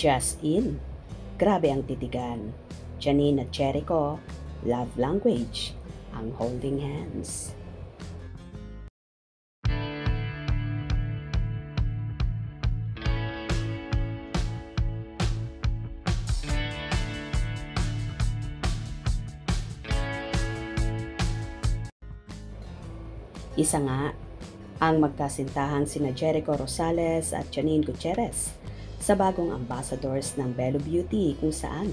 Just in. Grabe ang titigan. Janine at Jericho, love language, ang holding hands. Isa nga ang magkasintahang sina Jericho Rosales at Janine Gutierrez sa bagong ambassadors ng Belo Beauty kung saan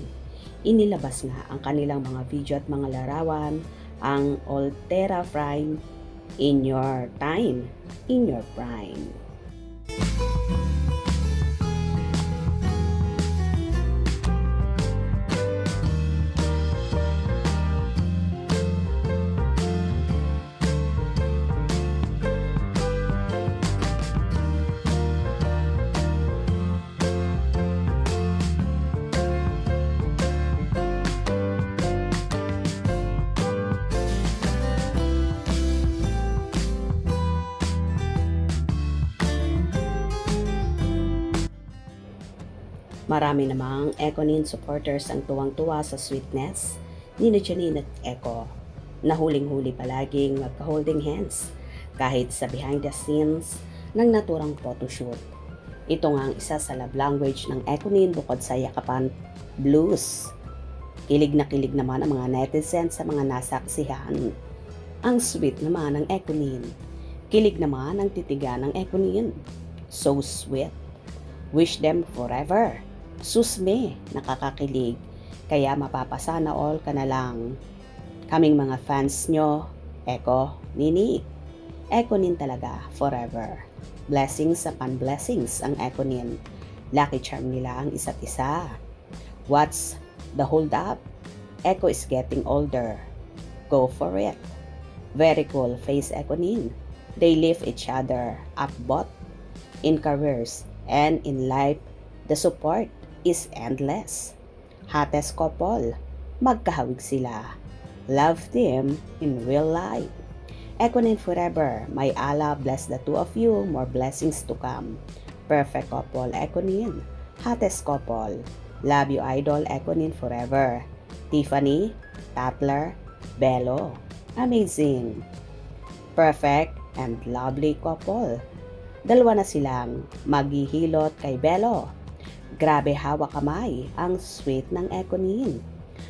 inilabas nga ang kanilang mga video at mga larawan, ang Ultra Prime in your time, in your prime. Marami namang Econin supporters ang tuwang-tuwa sa sweetness ni Janine at Eco na huling-huli palaging magka-holding hands kahit sa behind the scenes ng naturang photoshoot. Ito nga ang isa sa love language ng Econin bukod sa yakapan blues. Kilig na kilig naman ang mga netizens sa mga nasaksihan. Ang sweet naman ng Econin. Kilig naman ang titigan ng Econin. So sweet. Wish them forever. Susme, nakakakilig. Kaya mapapasana all ka na lang. Kaming mga fans nyo, Eco, Nini. Econin talaga, forever. Blessings upon blessings ang Econin. Lucky charm nila ang isa't isa. What's the hold up? Eco is getting older. Go for it. Very cool face Econin. They lift each other up both in careers and in life. The support is endless. Hottest couple, magkahawig sila. Love them in real life. Econin forever. May Allah bless the two of you. More blessings to come. Perfect couple, Econin. Hottest couple. Love you, idol, Econin forever. Tiffany, Tatler, Belo. Amazing. Perfect and lovely couple. Dalawa na silang maghihilot kay Belo. Grabe hawak kamay ang sweet ng Econin.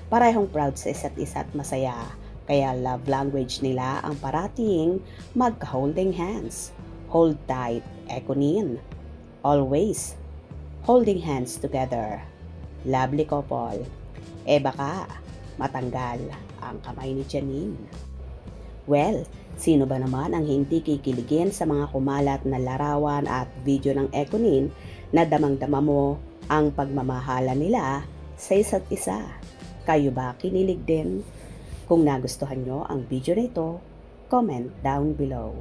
Parehong proud sa isa't isa at masaya. Kaya love language nila ang parating magka-holding hands. Hold tight, Econin. Always holding hands together. Lovely couple. Baka matanggal ang kamay ni Janine. Well, sino ba naman ang hindi kikiligin sa mga kumalat na larawan at video ng Econin na damang-dama mo ang pagmamahala nila sa isa't isa? Kayo ba kinilig din? Kung nagustuhan nyo ang video na ito, comment down below.